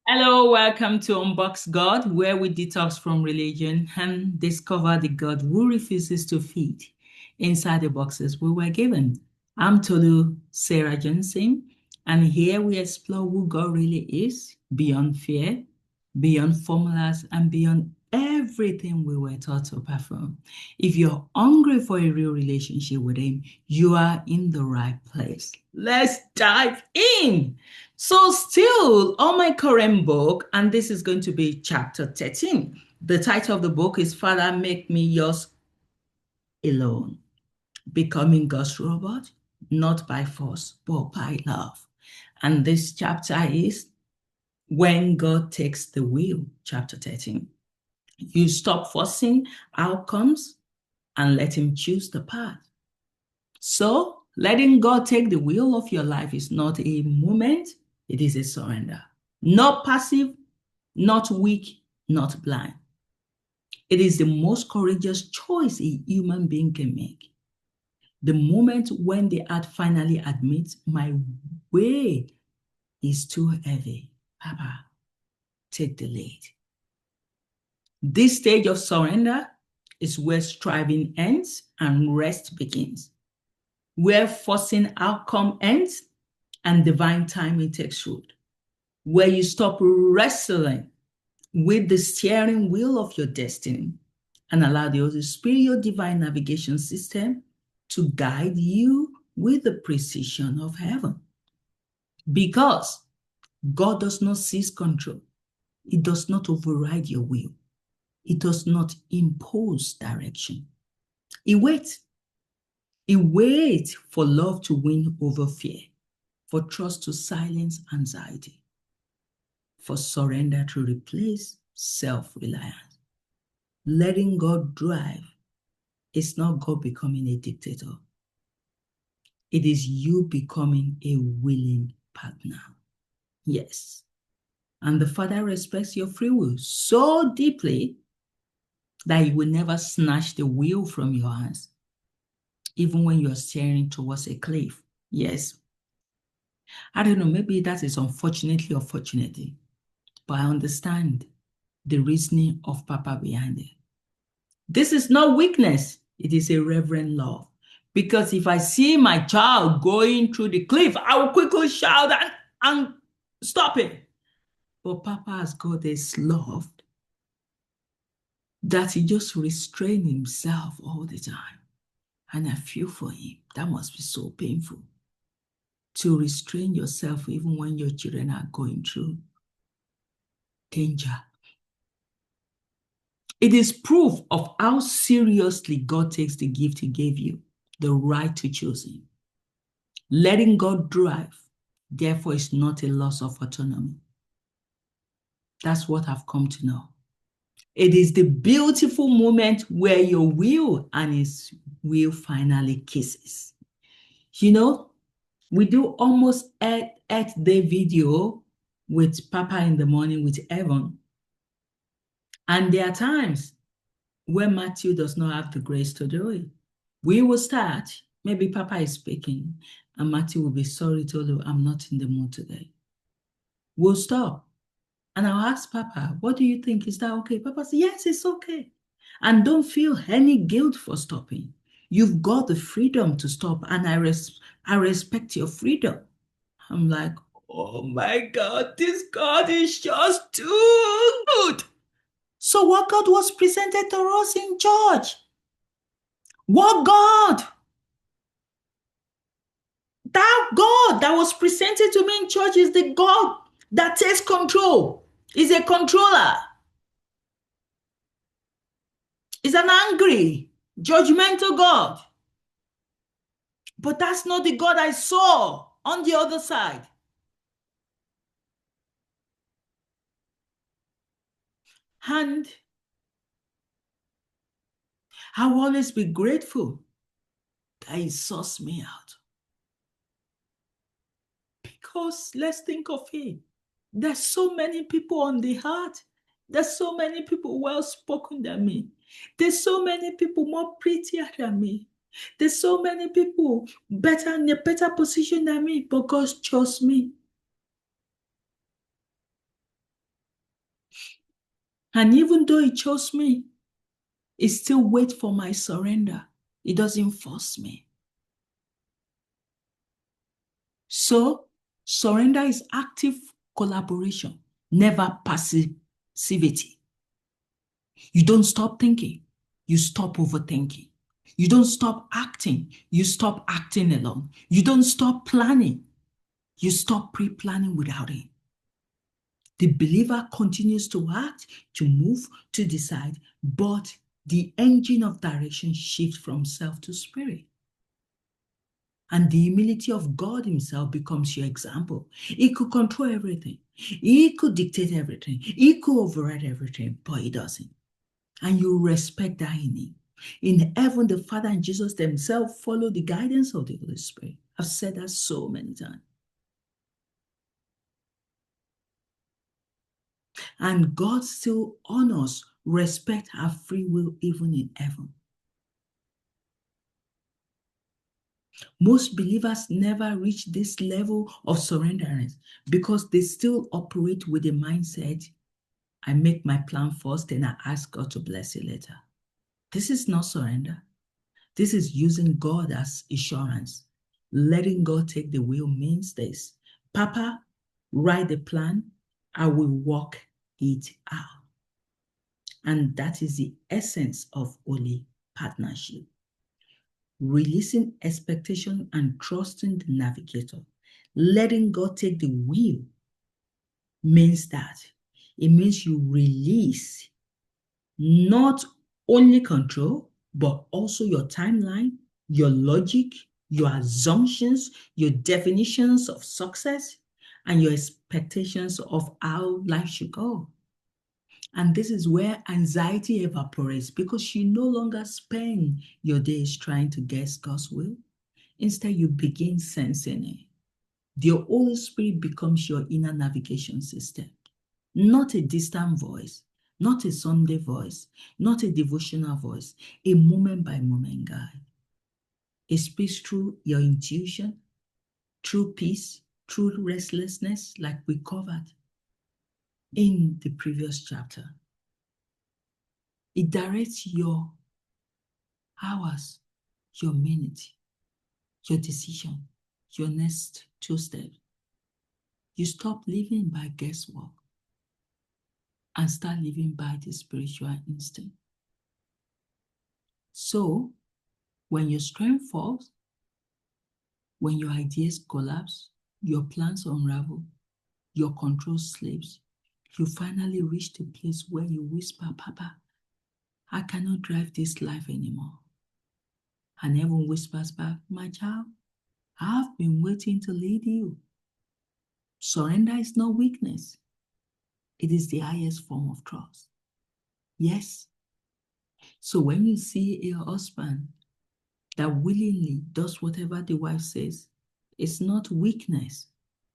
Hello, welcome to Unboxed God, where we detox from religion and discover the God who refuses to fit inside the boxes we were given. I'm Tolu Sarah Johnson, and here we explore who God really is beyond fear, beyond formulas, and beyond everything we were taught to perform. If you're hungry for a real relationship with Him, you are in the right place. Let's dive in. So, still on my current book, and this is going to be chapter 13. The title of the book is Father, Make Me Yours Alone. Becoming God's Robot, not by force, but by love. And this chapter is When God Takes the Wheel, chapter 13. You stop forcing outcomes and let Him choose the path. So, letting God take the wheel of your life is not a moment, it is a surrender. Not passive, not weak, not blind. It is the most courageous choice a human being can make. The moment when the heart finally admits, my way is too heavy. Papa, take the lead. This stage of surrender is where striving ends and rest begins, where forcing outcome ends and divine timing takes root, where you stop wrestling with the steering wheel of your destiny and allow the Holy Spirit, your divine navigation system, to guide you with the precision of heaven. Because God does not seize control. He does not override your will. He does not impose direction. He waits. He waits for love to win over fear, for trust to silence anxiety, for surrender to replace self-reliance. Letting God drive is not God becoming a dictator. It is you becoming a willing partner. Yes. And the Father respects your free will so deeply that He will never snatch the wheel from your hands, even when you're steering towards a cliff. Yes. I don't know, maybe that is unfortunately or fortunately, but I understand the reasoning of Papa behind it. This is not weakness, it is a reverent love. Because if I see my child going through the cliff, I will quickly shout and stop it. But Papa has got this love that he just restrains himself all the time. And I feel for him. That must be so painful. To restrain yourself even when your children are going through danger. It is proof of how seriously God takes the gift He gave you, the right to choose Him. Letting God drive, therefore, is not a loss of autonomy. That's what I've come to know. It is the beautiful moment where your will and His will finally kisses. You know, we do almost 8-day video with Papa in the morning with Evan. And there are times where Matthew does not have the grace to do it. We will start, maybe Papa is speaking, and Matthew will be sorry, Tolu, I'm not in the mood today. We'll stop. And I'll ask Papa, what do you think? Is that okay? Papa says, yes, it's okay. And don't feel any guilt for stopping. You've got the freedom to stop, and I respect your freedom. I'm like, oh my God, this God is just too good. So what God was presented to us in church? What God? That God that was presented to me in church is the God that takes control. Is a controller. Is an angry, judgmental God. But that's not the God I saw on the other side. And I'll always be grateful that He sought me out. Because let's think of it. There's so many people on the heart. There's so many people well spoken than me. There's so many people more prettier than me. There's so many people better in a better position than me, but God chose me. And even though it chose me, it still waits for my surrender. It doesn't force me. So surrender is active collaboration, never passivity. You don't stop thinking, you stop overthinking. You don't stop acting, you stop acting alone. You don't stop planning, you stop pre-planning without it. The believer continues to act, to move, to decide, but the engine of direction shifts from self to spirit. And the humility of God himself becomes your example. He could control everything. He could dictate everything. He could override everything, but he doesn't. And you respect that in him. In heaven, the Father and Jesus themselves follow the guidance of the Holy Spirit. I've said that so many times. And God still honors, respect our free will even in heaven. Most believers never reach this level of surrenderance because they still operate with the mindset, I make my plan first, then I ask God to bless it later. This is not surrender. This is using God as assurance. Letting God take the wheel means this. Papa, write the plan. I will work it out. And that is the essence of holy partnership. Releasing expectation and trusting the navigator. Letting God take the wheel means that. It means you release not only control, but also your timeline, your logic, your assumptions, your definitions of success, and your expectations of how life should go. And this is where anxiety evaporates because you no longer spend your days trying to guess God's will. Instead, you begin sensing it. The Holy Spirit becomes your inner navigation system, not a distant voice, not a Sunday voice, not a devotional voice, a moment by moment guide. It speaks through your intuition, through peace, through restlessness, like we covered in the previous chapter. It directs your hours, your minute, your decision, your next 2 steps. You stop living by guesswork and start living by the spiritual instinct. So, when your strength falls, when your ideas collapse, your plans unravel, your control slips, you finally reach the place where you whisper, Papa, I cannot drive this life anymore. And heaven whispers back, my child, I've been waiting to lead you. Surrender is not weakness. It is the highest form of trust. Yes. So when you see a husband that willingly does whatever the wife says, it's not weakness,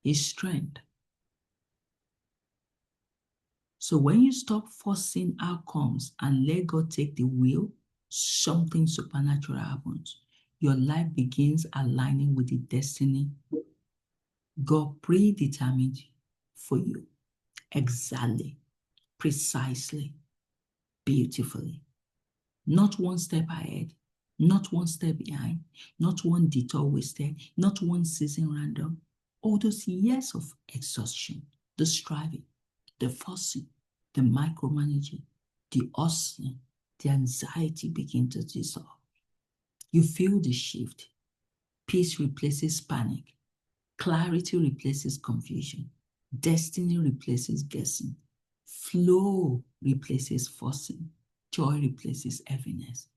it's strength. So when you stop forcing outcomes and let God take the wheel, something supernatural happens. Your life begins aligning with the destiny God predetermined for you. Exactly, precisely, beautifully. Not one step ahead, not one step behind, not one detour wasted, not one season random. All those years of exhaustion, the striving, the forcing, the micromanaging, the hustling, the anxiety begin to dissolve. You feel the shift. Peace replaces panic. Clarity replaces confusion. Destiny replaces guessing. Flow replaces forcing. Joy replaces heaviness.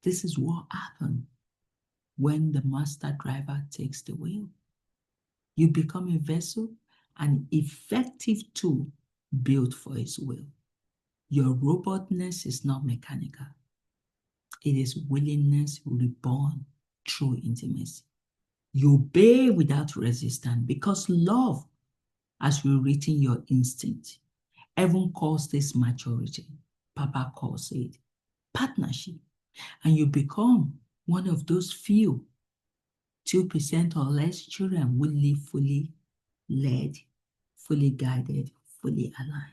This is what happens when the master driver takes the wheel. You become a vessel, an effective tool built for his will. Your robotness is not mechanical. It is willingness reborn through intimacy. You obey without resistance because love has rewritten your instinct. Heaven calls this maturity. Papa calls it partnership. And you become one of those few 2% or less children will live fully led, fully guided, fully aligned.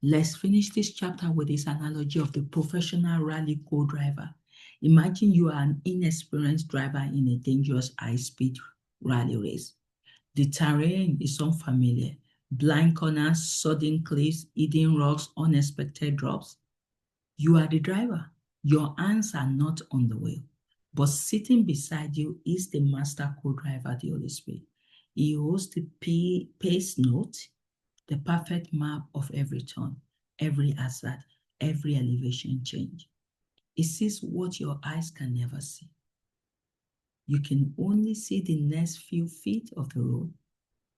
Let's finish this chapter with this analogy of the professional rally co-driver. Imagine you are an inexperienced driver in a dangerous high-speed rally race. The terrain is unfamiliar. Blind corners, sudden cliffs, hidden rocks, unexpected drops. You are the driver. Your hands are not on the wheel. But sitting beside you is the master co-driver, the Holy Spirit. He holds the pace note, the perfect map of every turn, every hazard, every elevation change. He sees what your eyes can never see. You can only see the next few feet of the road.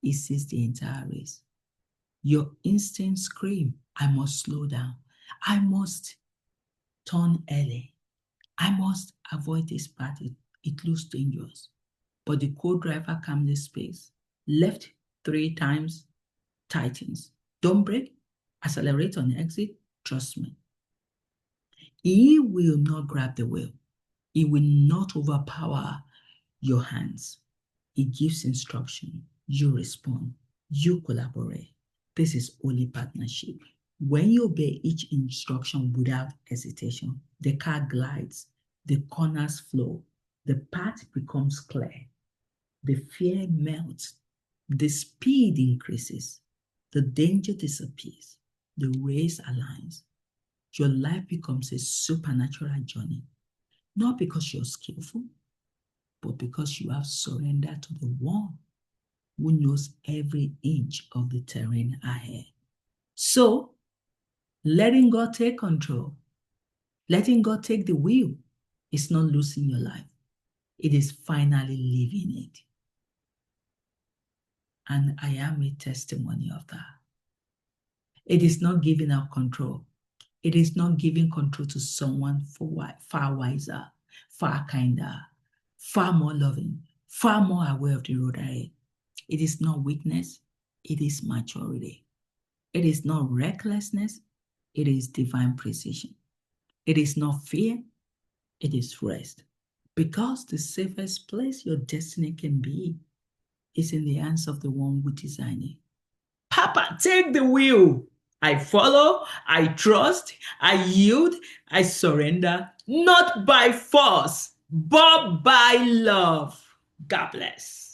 He sees the entire race. Your instincts scream, I must slow down. I must turn early. I must avoid this path. It looks dangerous. But the co-driver calmly space. Left 3 times, tightens. Don't brake. Accelerate on exit. Trust me. He will not grab the wheel. He will not overpower your hands. He gives instruction. You respond. You collaborate. This is holy partnership. When you obey each instruction without hesitation, the car glides, the corners flow, the path becomes clear, the fear melts, the speed increases, the danger disappears, the race aligns. Your life becomes a supernatural journey, not because you're skillful, but because you have surrendered to the one who knows every inch of the terrain ahead. So, letting God take control, letting God take the wheel is not losing your life. It is finally living it. And I am a testimony of that. It is not giving up control. It is not giving control to someone far wiser, far kinder, far more loving, far more aware of the road ahead. It is not weakness. It is maturity. It is not recklessness. It is divine precision. It is not fear. It is rest. Because the safest place your destiny can be is in the hands of the one who designed it. Papa, take the wheel. I follow, I trust, I yield, I surrender, not by force, but by love. God bless.